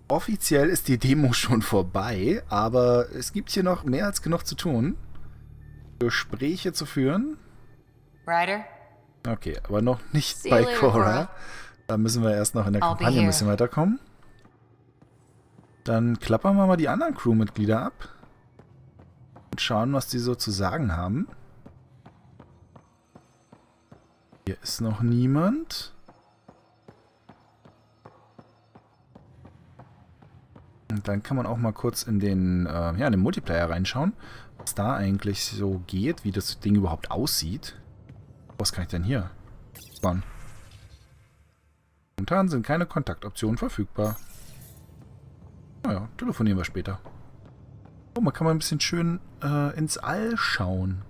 Offiziell ist die Demo schon vorbei, aber es gibt hier noch mehr als genug zu tun. Gespräche zu führen. Ryder? Okay, aber noch nicht See you bei later, Cora. Cora. Da müssen wir erst noch in der I'll be Kampagne ein here. bisschen weiterkommen. Dann klappern wir mal die anderen Crewmitglieder ab. Und schauen, was die so zu sagen haben. Hier ist noch niemand. Und dann kann man auch mal kurz in den, in den Multiplayer reinschauen, was da eigentlich so geht, wie das Ding überhaupt aussieht. Was kann ich denn hier? Wann? Momentan sind keine Kontaktoptionen verfügbar. Naja, telefonieren wir später. Oh, man kann mal ein bisschen schön ins All schauen.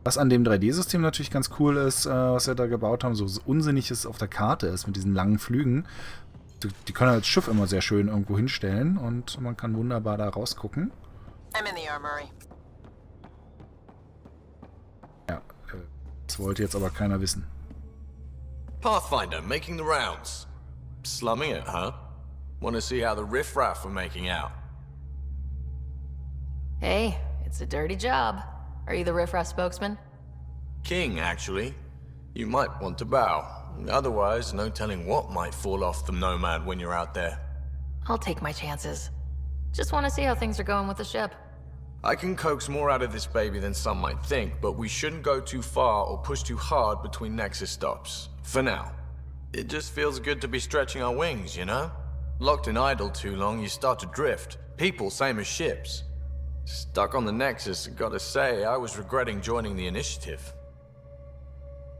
Was an dem 3D-System natürlich ganz cool ist, was wir da gebaut haben, so unsinnig es auf der Karte ist mit diesen langen Flügen. Die können halt das Schiff immer sehr schön irgendwo hinstellen und man kann wunderbar da rausgucken. I'm in the armory. Ja, das wollte jetzt aber keiner wissen. Pathfinder making the rounds. Slumming it, huh? Want to see how the riffraff are making out? Hey, it's a dirty job. Are you the riffraff spokesman? King, actually. You might want to bow. Otherwise, no telling what might fall off the nomad when you're out there. I'll take my chances. Just want to see how things are going with the ship. I can coax more out of this baby than some might think, but we shouldn't go too far or push too hard between Nexus stops. For now. It just feels good to be stretching our wings, you know? Locked in idle too long, you start to drift. People, same as ships. Stuck on the Nexus, gotta say, I was regretting joining the initiative.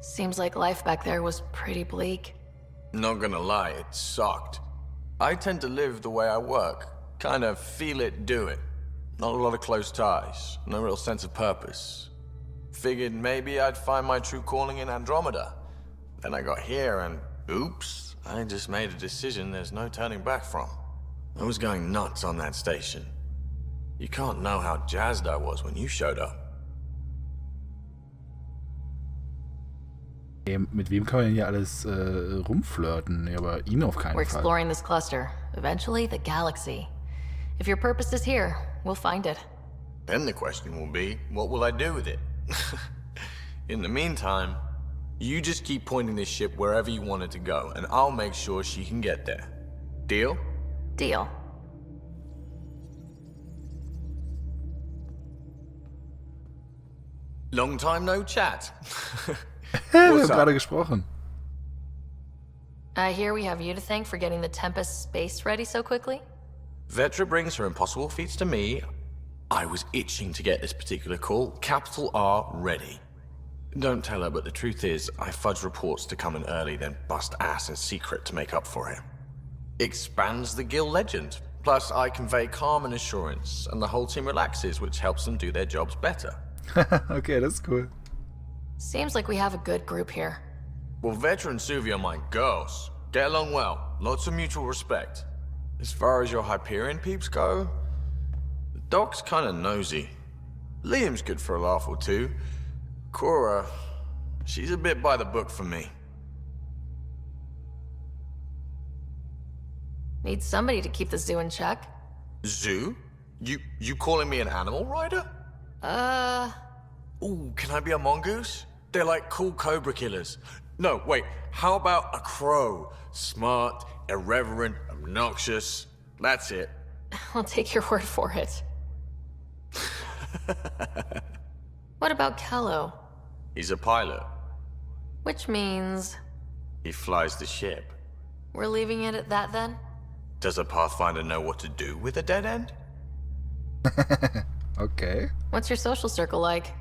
Seems like life back there was pretty bleak. Not gonna lie, it sucked. I tend to live the way I work. Kind of feel it, do it. Not a lot of close ties, no real sense of purpose. Figured maybe I'd find my true calling in Andromeda. Then I got here and, oops, I just made a decision there's no turning back from. I was going nuts on that station. You can't know how jazzed I was when you showed up. Mit wem kann man denn hier alles rumflirten? Ja, aber ihn auf keinen We're Fall. exploring this cluster. Eventually, the Galaxie. If your purpose is here, we'll find it. Then the question will be, what will I do with it? In the meantime, you just keep pointing this ship wherever you want it to go, and I'll make sure she can get there. Deal? Deal. Long time no chat. Wir haben What's up? gerade gesprochen. I hear we have you to thank for getting the Tempest space ready so quickly? Vetra brings her impossible feats to me. I was itching to get this particular call. Capital R ready. Don't tell her, but the truth is, I fudge reports to come in early, then bust ass in secret to make up for it. Expands the guild legend. Plus, I convey calm and assurance, and the whole team relaxes, which helps them do their jobs better. Okay, das ist cool. Seems like we have a good group here. Well, Vetra and Suvi are my girls. Get along well. Lots of mutual respect. As far as your Hyperion peeps go, the Doc's kinda nosy. Liam's good for a laugh or two. Cora, she's a bit by the book for me. Need somebody to keep the zoo in check. Zoo? You calling me an animal rider? Ooh, can I be a mongoose? They're like cool cobra killers. No, wait, how about a crow? Smart, irreverent, obnoxious. That's it. I'll take your word for it. What about Kello? He's a pilot. Which means He flies the ship. we're leaving it at that then? Does a Pathfinder know what to do with a dead end? Okay. What's your social circle like?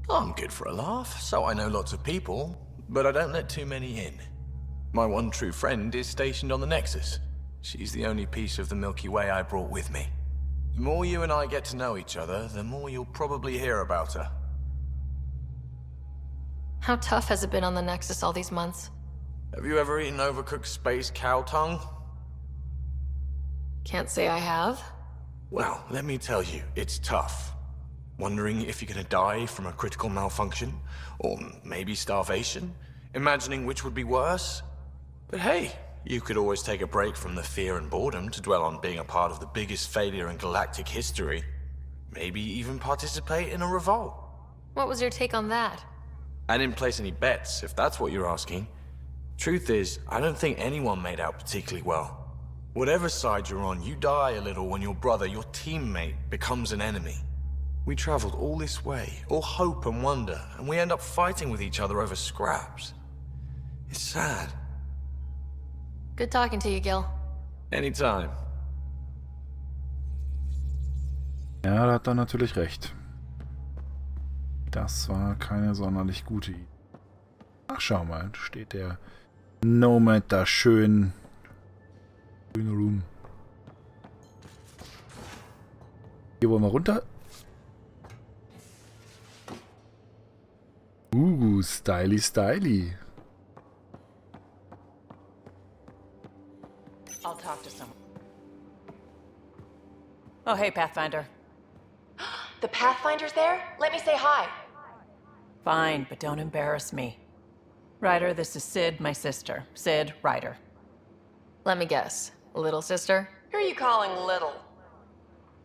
I'm good for a laugh, so I know lots of people, but I don't let too many in. My one true friend is stationed on the Nexus. She's the only piece of the Milky Way I brought with me. The more you and I get to know each other, the more you'll probably hear about her. How tough has it been on the Nexus all these months? Have you ever eaten overcooked space cow tongue? Can't say I have. Well, let me tell you, it's tough. Wondering if you're gonna die from a critical malfunction, or maybe starvation, imagining which would be worse. But hey, You could always take a break from the fear and boredom to dwell on being a part of the biggest failure in galactic history. Maybe even participate in a revolt. What was your take on that? I didn't place any bets, if that's what you're asking. Truth is, I don't think anyone made out particularly well. Whatever side you're on, you die a little when your brother, your teammate, becomes an enemy. We traveled all this way, all hope and wonder, and we end up fighting with each other over scraps. It's sad. Good talking to you, Gil. Anytime. Ja, da hat er natürlich recht. Das war keine sonderlich gute Idee. Ach, schau mal, steht der Nomad da schön. Schöne Room. Hier wollen wir runter. Styly, styly. I'll talk to someone. Oh, hey, Pathfinder. The Pathfinder's there? Let me say hi. Fine, but don't embarrass me. Ryder, this is Sid, my sister. Sid Ryder. Let me guess. Little sister? Who are you calling little?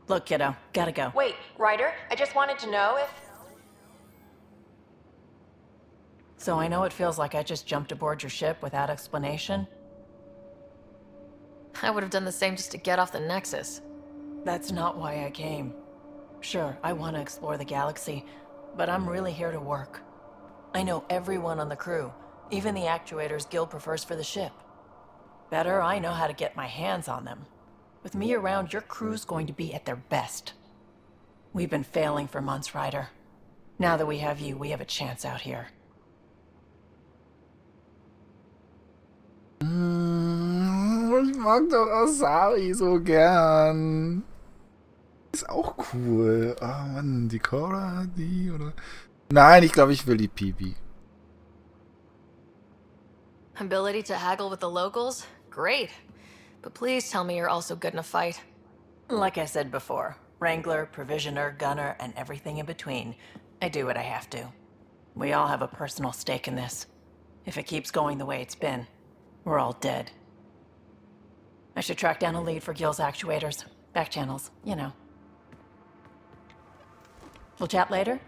Look, kiddo, gotta go. Wait, Ryder, I just wanted to know if... So I know it feels like I just jumped aboard your ship without explanation. I would have done the same just to get off the Nexus. That's not why I came. Sure, I want to explore the galaxy, but I'm really here to work. I know everyone on the crew, even the actuators Gil prefers for the ship. Better, I know how to get my hands on them. With me around, your crew's going to be at their best. We've been failing for months, Ryder. Now that we have you, we have a chance out here. Ich mag doch Asari so gern. Ist auch cool. Oh Mann, die Cora, die oder... Nein, ich glaube, ich will die Pipi. Ability to haggle with the locals? Great. But please tell me you're also good in a fight. Like I said before, Wrangler, Provisioner, Gunner, and everything in between. I do what I have to. We all have a personal stake in this. If it keeps going the way it's been, we're all dead. I should track down a lead for Gil's actuators. Back channels, you know. We'll chat later?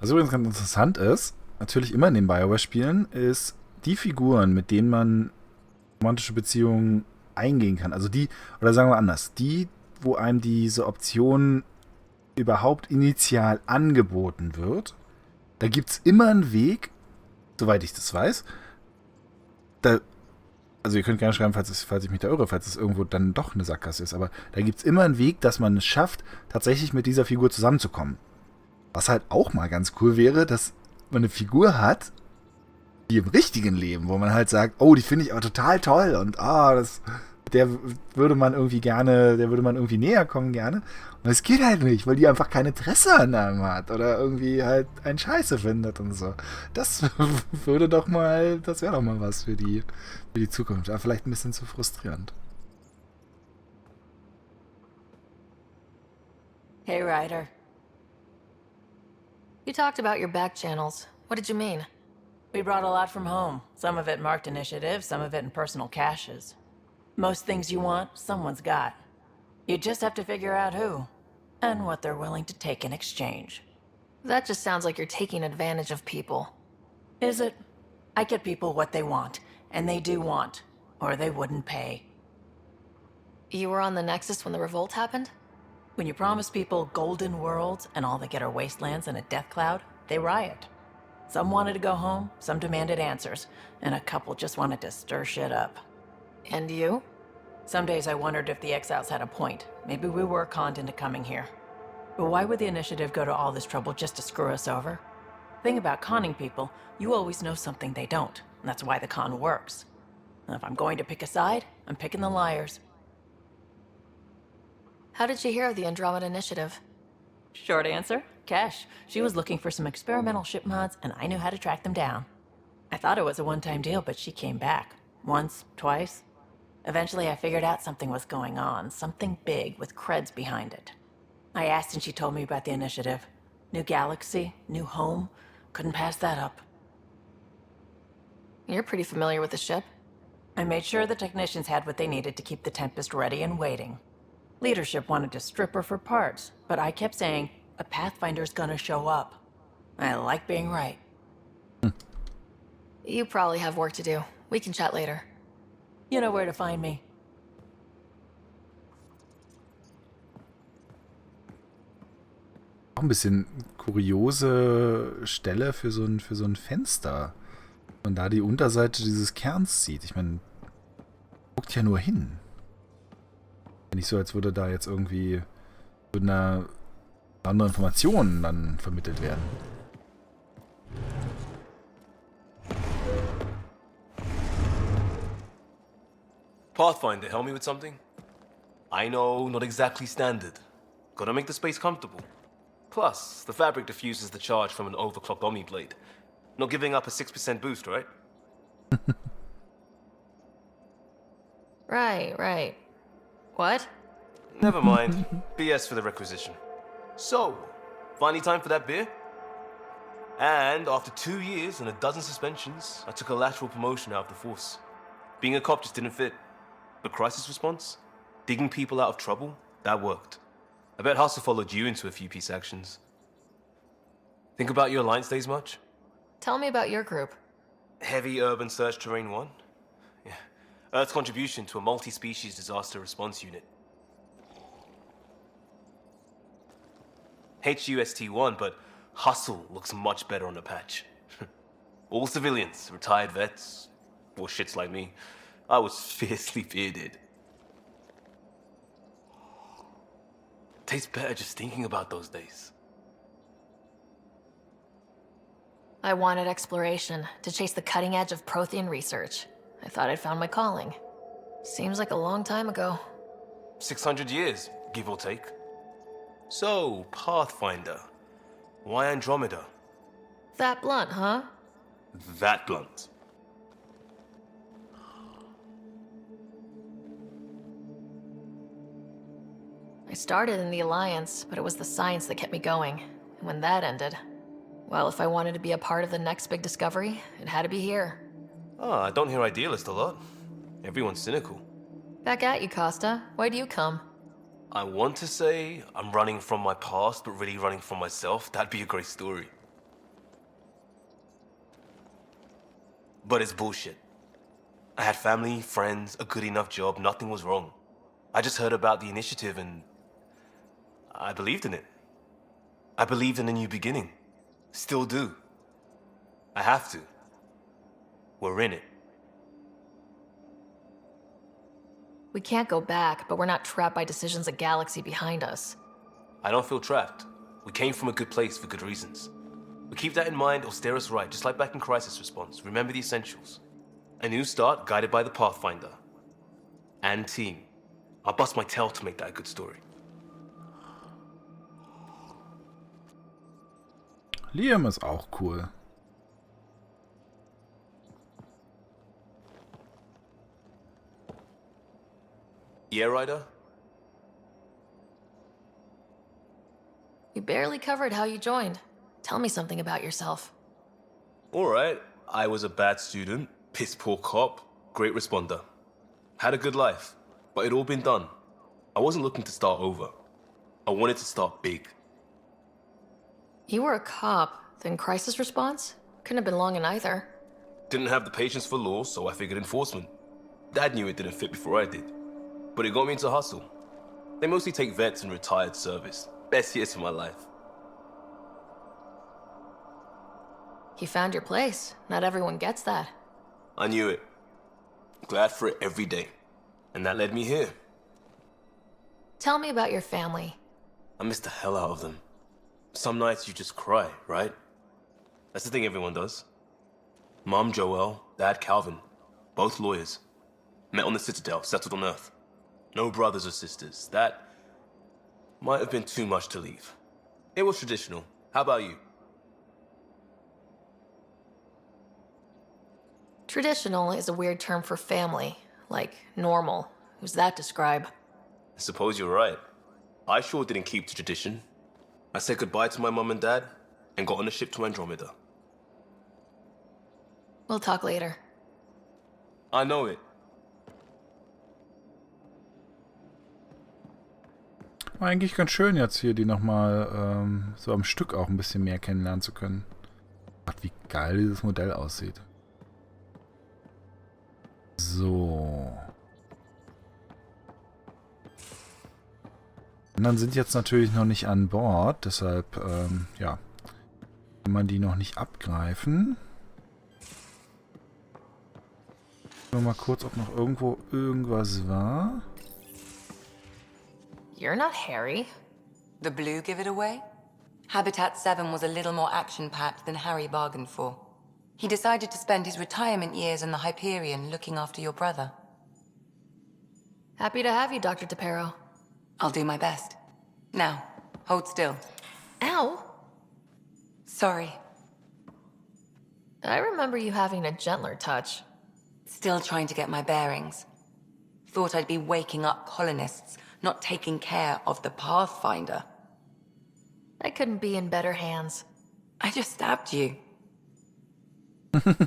Was übrigens ganz interessant ist, natürlich immer in den BioWare-Spielen, ist die Figuren, mit denen man romantische Beziehungen eingehen kann. Also die, oder sagen wir anders, die, wo einem diese Option überhaupt initial angeboten wird, da gibt es immer einen Weg, soweit ich das weiß, also ihr könnt gerne schreiben, falls ich mich da irre, falls es irgendwo dann doch eine Sackgasse ist, aber da gibt es immer einen Weg, dass man es schafft, tatsächlich mit dieser Figur zusammenzukommen. Was halt auch mal ganz cool wäre, dass man eine Figur hat, die im richtigen Leben, wo man halt sagt, oh, die finde ich aber total toll und der würde man irgendwie näher kommen gerne. Und es geht halt nicht, weil die einfach kein Interesse an einem hat oder irgendwie halt einen Scheiße findet und so. Das wäre doch mal was für die Zukunft. Aber vielleicht ein bisschen zu frustrierend. Hey, Ryder. You talked about your back channels. What did you mean? We brought a lot from home. Some of it marked initiative, some of it in personal caches. Most things you want, someone's got. You just have to figure out who, and what they're willing to take in exchange. That just sounds like you're taking advantage of people. Is it? I get people what they want, and they do want, or they wouldn't pay. You were on the Nexus when the revolt happened? When you promise people golden worlds and all they get are wastelands and a death cloud, they riot. Some wanted to go home, some demanded answers, and a couple just wanted to stir shit up. And you? Some days I wondered if the exiles had a point. Maybe we were conned into coming here. But why would the initiative go to all this trouble just to screw us over? Thing about conning people, you always know something they don't, and that's why the con works. And if I'm going to pick a side, I'm picking the liars. How did you hear of the Andromeda initiative? Short answer, Kesh. She was looking for some experimental ship mods, and I knew how to track them down. I thought it was a one-time deal, but she came back. Once, twice. Eventually I figured out something was going on, something big with creds behind it. I asked and she told me about the initiative. New galaxy, new home. Couldn't pass that up. You're pretty familiar with the ship. I made sure the technicians had what they needed to keep the Tempest ready and waiting. Leadership wanted to strip her for parts, but I kept saying, a Pathfinder's gonna show up. I like being right. You probably have work to do. We can chat later. You know where to find me. Auch ein bisschen kuriose Stelle für so ein Fenster. Und da die Unterseite dieses Kerns sieht. Ich meine, guckt ja nur hin. Nicht so, als würde da jetzt irgendwie andere Informationen dann vermittelt werden. Pathfinder, help me with something? I know, not exactly standard. Gotta make the space comfortable. Plus, the fabric diffuses the charge from an overclocked Omni blade. Not giving up a 6% boost, right? Right. What? Never mind. BS for the requisition. So, finally time for that beer? And after 2 years and a dozen suspensions, I took a lateral promotion out of the force. Being a cop just didn't fit. But crisis response? Digging people out of trouble? That worked. I bet Hustle followed you into a few peace actions. Think about your Alliance days much? Tell me about your group. Heavy urban search terrain 1? Yeah. Earth's contribution to a multi-species disaster response unit. HUST-1, but Hustle looks much better on the patch. All civilians, retired vets, or shits like me. I was fiercely bearded. Tastes better just thinking about those days. I wanted exploration, to chase the cutting edge of Prothean research. I thought I'd found my calling. Seems like a long time ago. 600 years, give or take. So, Pathfinder. Why Andromeda? That blunt, huh? That blunt. I started in the Alliance, but it was the science that kept me going. And when that ended, well, if I wanted to be a part of the next big discovery, it had to be here. Ah, I don't hear idealist a lot. Everyone's cynical. Back at you, Costa. Why do you come? I want to say I'm running from my past, but really running from myself. That'd be a great story. But it's bullshit. I had family, friends, a good enough job, nothing was wrong. I just heard about the initiative and I believed in it. I believed in a new beginning. Still do. I have to. We're in it. We can't go back, but we're not trapped by decisions of Galaxie behind us. I don't feel trapped. We came from a good place for good reasons. We keep that in mind or steer us right, just like back in Crisis Response. Remember the essentials. A new start guided by the Pathfinder. And team. I'll bust my tail to make that a good story. Liam ist auch cool. Yeah, Ryder? We barely covered how you joined. Tell me something about yourself. Alright, I was a bad student, piss poor cop, great responder. Had a good life, but it'd all been done. I wasn't looking to start over. I wanted to start big. You were a cop, then crisis response? Couldn't have been long in either. Didn't have the patience for law, so I figured enforcement. Dad knew it didn't fit before I did. But it got me into hustle. They mostly take vets and retired service. Best years of my life. You found your place. Not everyone gets that. I knew it. Glad for it every day. And that led me here. Tell me about your family. I miss the hell out of them. Some nights you just cry, right? That's the thing everyone does. Mom Joelle, Dad Calvin. Both lawyers. Met on the Citadel, settled on Earth. No brothers or sisters. That might have been too much to leave. It was traditional. How about you? Traditional is a weird term for family. Like normal. Who's that describe? I suppose you're right. I sure didn't keep to tradition. I said goodbye to my mom and dad and got on a ship to Andromeda. We'll talk later. I know it. War eigentlich ganz schön jetzt hier, die nochmal so am Stück auch ein bisschen mehr kennenlernen zu können. Gott, wie geil dieses Modell aussieht. So. Die anderen sind jetzt natürlich noch nicht an Bord, deshalb, ja, kann man die noch nicht abgreifen. Nur mal kurz, ob noch irgendwo irgendwas war. You're not Harry. The blue give it away? Habitat 7 was a little more action-packed than Harry bargained for. He decided to spend his retirement years in the Hyperion looking after your brother. Happy to have you, Dr. DePero. I'll do my best. Now, hold still. Ow! Sorry. I remember you having a gentler touch. Still trying to get my bearings. Thought I'd be waking up colonists, not taking care of the Pathfinder. I couldn't be in better hands. I just stabbed you.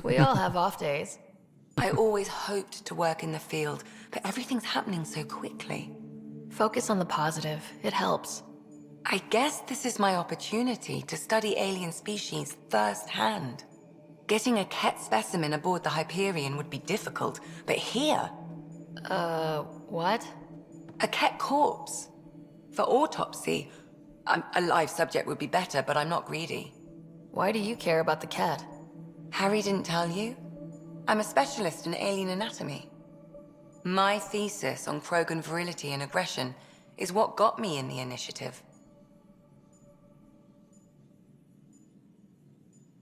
We all have off days. I always hoped to work in the field, but everything's happening so quickly. Focus on the positive. It helps. I guess this is my opportunity to study alien species firsthand. Getting a Ket specimen aboard the Hyperion would be difficult, but here, What? a Ket corpse. For autopsy, a live subject would be better, but I'm not greedy. Why do you care about the cat? Harry didn't tell you? I'm a specialist in alien anatomy. My thesis on Krogan virility and aggression is what got me in the initiative.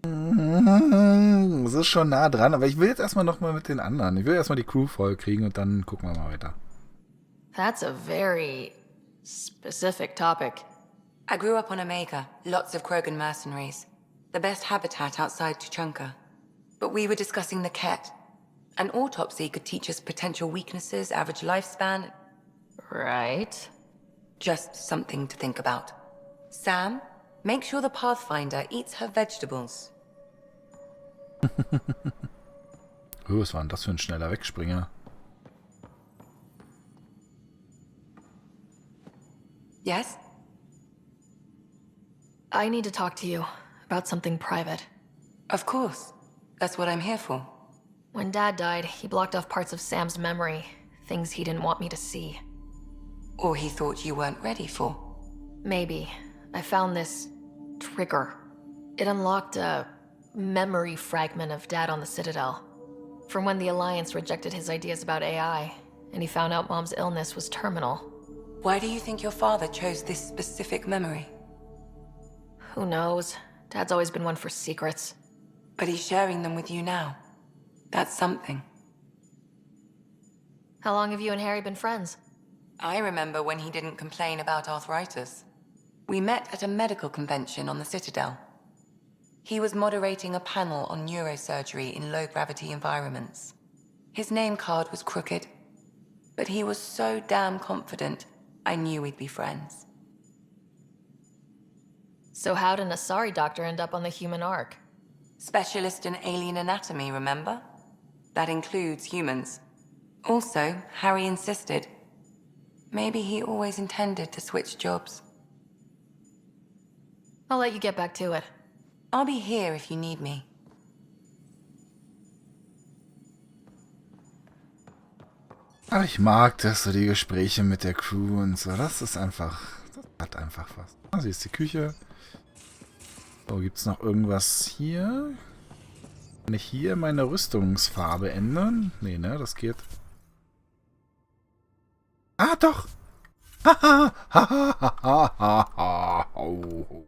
Das ist schon nah dran, aber ich will jetzt erstmal nochmal mit den anderen. Ich will erstmal die Crew voll kriegen und dann gucken wir mal weiter. That's a very specific topic. I grew up on Omega, lots of Krogan mercenaries. The best habitat outside Tuchanka. But we were discussing the Ket. An autopsy could teach us potential weaknesses, average lifespan. Right. Just something to think about. Sam, make sure the Pathfinder eats her vegetables. Oh, was war denn das für ein schneller Wegspringer? Yes? I need to talk to you about something private. Of course. That's what I'm here for. When Dad died, he blocked off parts of Sam's memory, things he didn't want me to see. Or he thought you weren't ready for. Maybe. I found this trigger. It unlocked a memory fragment of Dad on the Citadel. From when the Alliance rejected his ideas about AI, and he found out Mom's illness was terminal. Why do you think your father chose this specific memory? Who knows? Dad's always been one for secrets. But he's sharing them with you now. That's something. How long have you and Harry been friends? I remember when he didn't complain about arthritis. We met at a medical convention on the Citadel. He was moderating a panel on neurosurgery in low-gravity environments. His name card was crooked, but he was so damn confident, I knew we'd be friends. So how did an Asari doctor end up on the human Ark? Specialist in alien anatomy, remember? That includes humans. Also, Harry insisted. Maybe he always intended to switch jobs. I'll let you get back to it. I'll be here if you need me. Ach, ich mag das, so die Gespräche mit der Crew und so. Das ist einfach, das hat einfach was. Ah, sie ist die Küche. So, gibt's noch irgendwas hier? Kann ich hier meine Rüstungsfarbe ändern? Nee, ne, das geht. Ah, doch! Haha! Haha! Haha! Oh.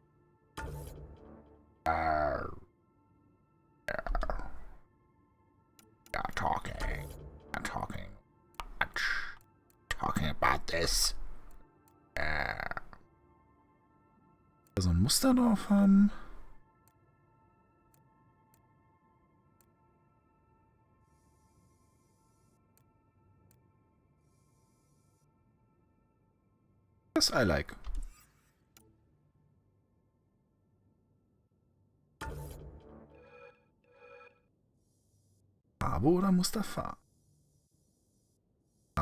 Yeah, talking. I'm talking. Talking about this. So ein Muster drauf haben. Das I like. Farbe oder Mustafa?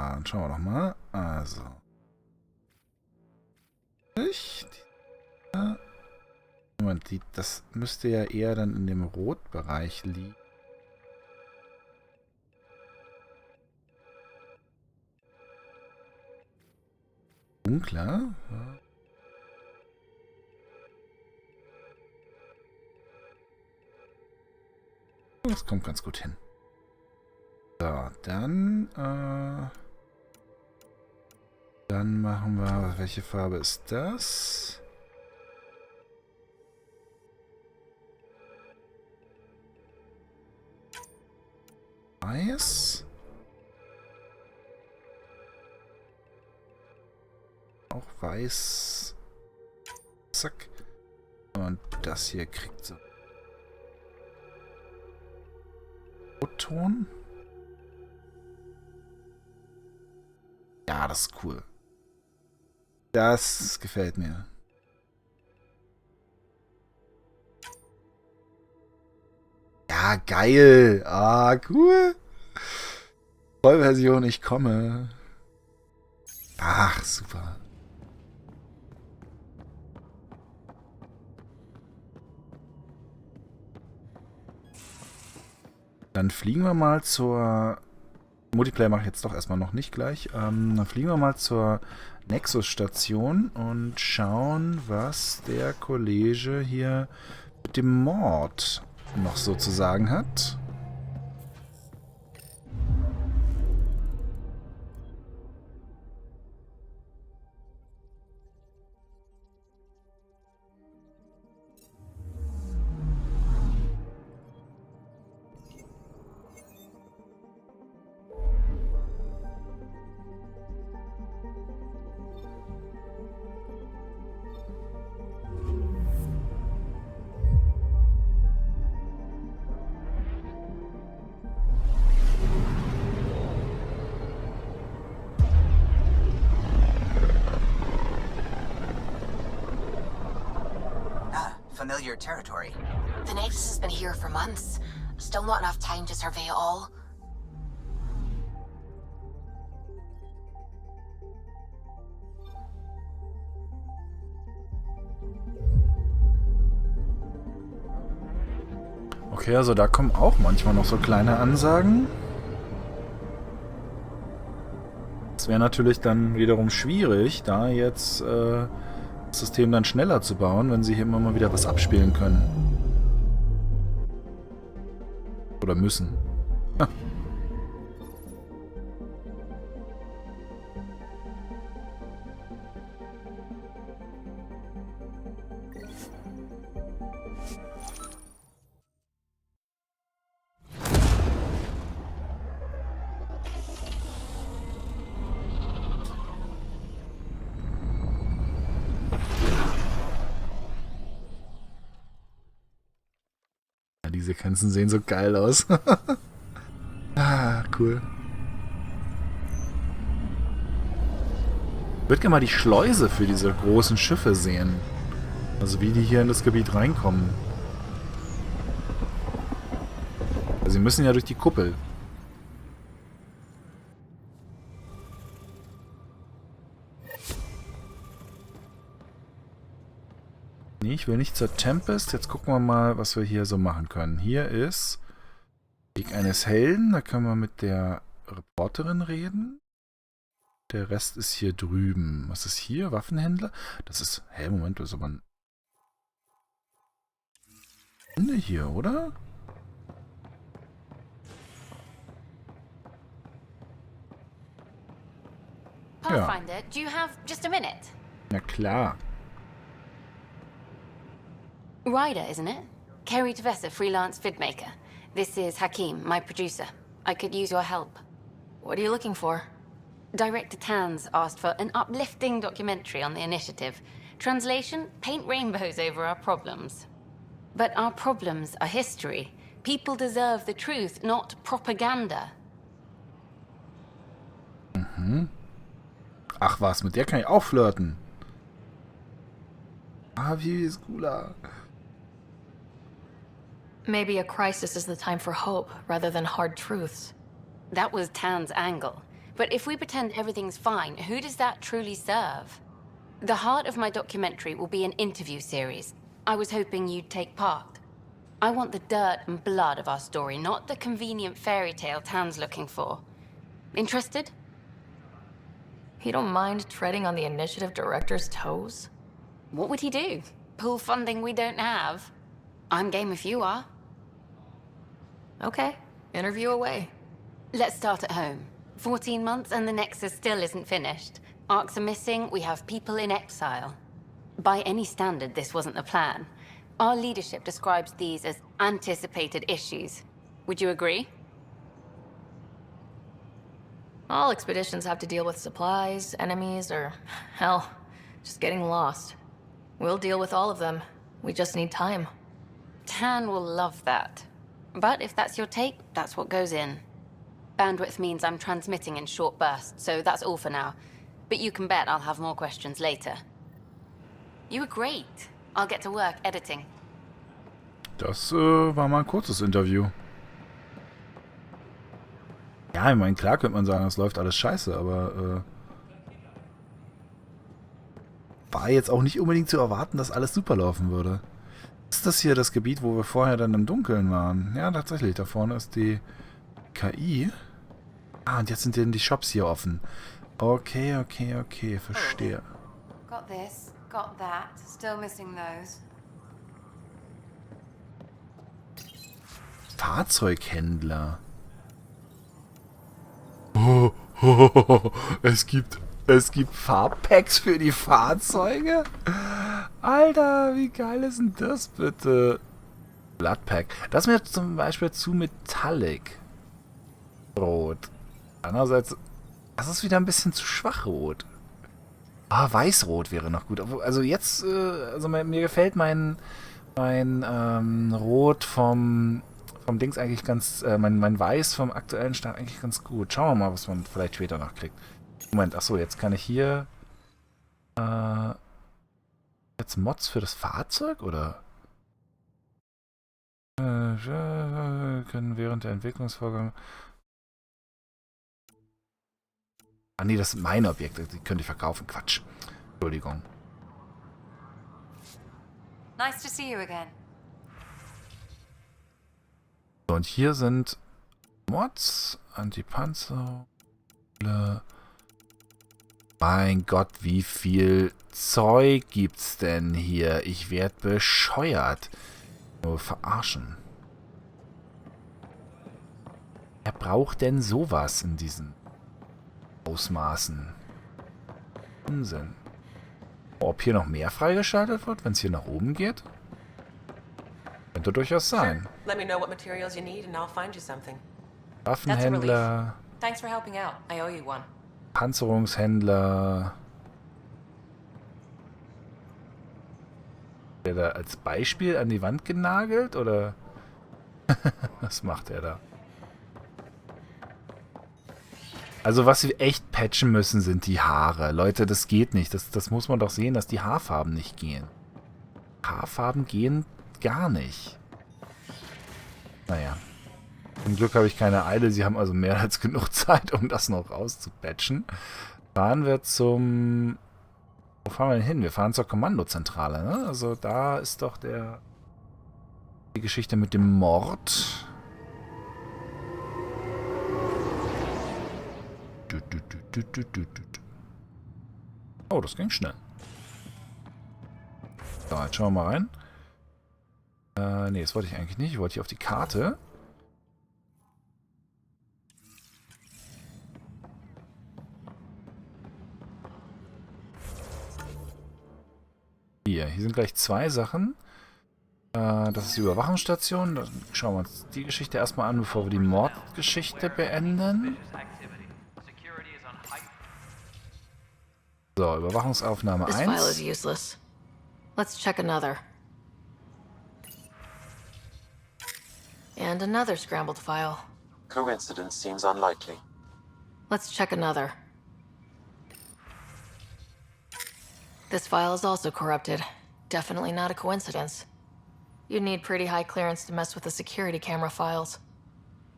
Dann schauen wir noch mal. Also. Moment, das müsste ja eher dann in dem Rotbereich liegen. Dunkler? Ja. Das kommt ganz gut hin. So, dann machen wir, welche Farbe ist das? Weiß. Auch weiß. Zack. Und das hier kriegt so Rotton. Ja, das ist cool. Das gefällt mir. Ja, geil. Ah, cool. Vollversion, ich komme. Ach, super. Dann fliegen wir mal zur... Multiplayer mache ich jetzt doch erstmal noch nicht gleich. Dann fliegen wir mal zur Nexus-Station und schauen, was der Kollege hier mit dem Mord noch so zu sagen hat. Familiar territory. The Nexus has been here for months. Still not enough time to survey it all. Okay, also da kommen auch manchmal noch so kleine Ansagen. Es wäre natürlich dann wiederum schwierig, da jetzt das System dann schneller zu bauen, wenn sie hier immer mal wieder was abspielen können. Oder müssen. Ja. Die Sequenzen sehen so geil aus. Ah, cool. Ich würde gerne mal die Schleuse für diese großen Schiffe sehen. Also wie die hier in das Gebiet reinkommen. Also sie müssen ja durch die Kuppel. Nee, ich will nicht zur Tempest. Jetzt gucken wir mal, was wir hier so machen können. Hier ist Weg eines Helden. Da können wir mit der Reporterin reden. Der Rest ist hier drüben. Was ist hier? Waffenhändler? Das ist... Hä, Moment, das ist aber ein Ende hier, oder? Pathfinder, do you have just a minute? Na klar. Ryder, isn't it? Kerry Tavessa, freelance vidmaker. This is Hakim, my producer. I could use your help. What are you looking for? Director Tanz asked for an uplifting documentary on the initiative. Translation, paint rainbows over our problems. But our problems are history. People deserve the truth, not propaganda. Mhm. Ach was, mit der kann ich auch flirten. Ah, wie ist cooler. Maybe a crisis is the time for hope rather than hard truths. That was Tan's angle. But if we pretend everything's fine, who does that truly serve? The heart of my documentary will be an interview series. I was hoping you'd take part. I want the dirt and blood of our story, not the convenient fairy tale Tan's looking for. Interested? You don't mind treading on the initiative director's toes? What would he do? Pull funding we don't have? I'm game if you are. Okay, interview away. Let's start at home. 14 months and the Nexus still isn't finished. Arcs are missing, we have people in exile. By any standard, this wasn't the plan. Our leadership describes these as anticipated issues. Would you agree? All expeditions have to deal with supplies, enemies, or, hell, just getting lost. We'll deal with all of them. We just need time. Tan will love that. But if that's your take, that's what goes in. Bandwidth means I'm transmitting in short bursts, so that's all for now. But you can bet I'll have more questions later. You were great. I'll get to work editing. Das war mal ein kurzes Interview. Ja, ich meine, klar könnte man sagen, es läuft alles scheiße, aber war jetzt auch nicht unbedingt zu erwarten, dass alles super laufen würde. Ist das hier das Gebiet, wo wir vorher dann im Dunkeln waren? Ja, tatsächlich. Da vorne ist die KI. Ah, und jetzt sind denn die Shops hier offen. Okay, verstehe. Got this, got that, still missing those. Fahrzeughändler. Es gibt Farbpacks für die Fahrzeuge? Alter, wie geil ist denn das bitte? Bloodpack. Das ist mir zum Beispiel zu metallic. Rot. Andererseits, das ist wieder ein bisschen zu schwach rot. Ah, Weißrot wäre noch gut. Also jetzt, mir gefällt mein Rot vom Dings eigentlich ganz, mein Weiß vom aktuellen Stand eigentlich ganz gut. Schauen wir mal, was man vielleicht später noch kriegt. Moment, achso, jetzt kann ich hier jetzt Mods für das Fahrzeug, oder? Können während der Entwicklungsvorgang... Ah nee, das sind meine Objekte, die könnte ich verkaufen. Quatsch. Entschuldigung. Nice to see you again. So, und hier sind Mods, Antipanzer. Mein Gott, wie viel Zeug gibt's denn hier? Ich werde bescheuert. Nur verarschen. Wer braucht denn sowas in diesen Ausmaßen? Unsinn. Ob hier noch mehr freigeschaltet wird, wenn es hier nach oben geht? Könnte durchaus sein. Let me know what materials you need and I'll find you something. Waffenhändler, Thanks for helping out. I owe you one. Panzerungshändler. Der da als Beispiel an die Wand genagelt, oder? Was macht er da? Also was wir echt patchen müssen, sind die Haare. Leute, das geht nicht. Das muss man doch sehen, dass die Haarfarben nicht gehen. Haarfarben gehen gar nicht. Naja. Zum Glück habe ich keine Eile. Sie haben also mehr als genug Zeit, um das noch rauszupatchen. Fahren wir zum... Wo fahren wir denn hin? Wir fahren zur Kommandozentrale, ne? Also da ist doch die Geschichte mit dem Mord. Oh, das ging schnell. So, jetzt schauen wir mal rein. Nee, das wollte ich eigentlich nicht. Ich wollte hier auf die Karte. Hier sind gleich zwei Sachen. Das ist die Überwachungsstation. Dann schauen wir uns die Geschichte erstmal an, bevor wir die Mordgeschichte beenden. So, Überwachungsaufnahme This file is 1. useless. Let's check another. And another scrambled file. Coincidence seems unlikely. Let's check another. This file is also corrupted. Definitely not a coincidence. You'd need pretty high clearance to mess with the security camera files.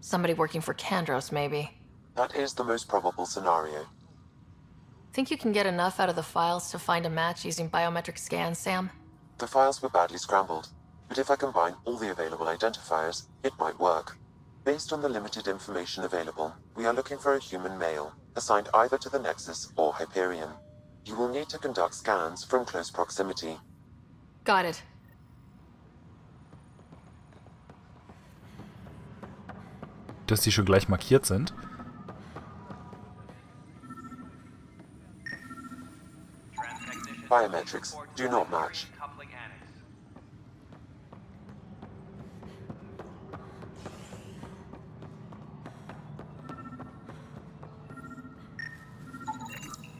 Somebody working for Kandros, maybe. That is the most probable scenario. Think you can get enough out of the files to find a match using biometric scans, Sam? The files were badly scrambled, but if I combine all the available identifiers, it might work. Based on the limited information available, we are looking for a human male, assigned either to the Nexus or Hyperion. You will need to conduct scans from close proximity. Got it. Dass die schon gleich markiert sind. Biometrics do not match.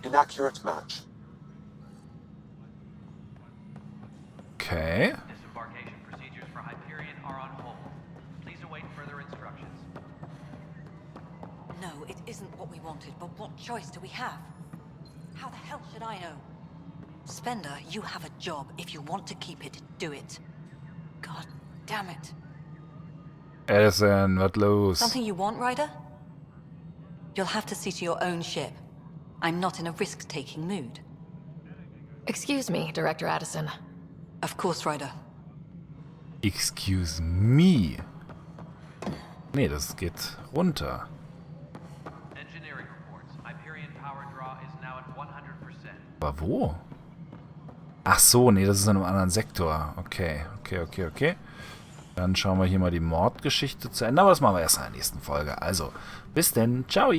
Inaccurate match. Okay. Disembarkation procedures for Hyperion are on hold. Please await further instructions. No, it isn't what we wanted, but what choice do we have? How the hell should I know? Spender, you have a job. If you want to keep it, do it. God damn it. Addison, was los? Something you want, Ryder? You'll have to see to your own ship. I'm not in a risk-taking mood. Excuse me, Director Addison. Of course, Ryder. Excuse me. Nee, das geht runter. Engineering reports. Hyperion power draw is now at 100%. Aber wo? Ach so, nee, das ist in einem anderen Sektor. Okay. Dann schauen wir hier mal die Mordgeschichte zu Ende. Aber das machen wir erst in der nächsten Folge. Also, bis denn. Ciao.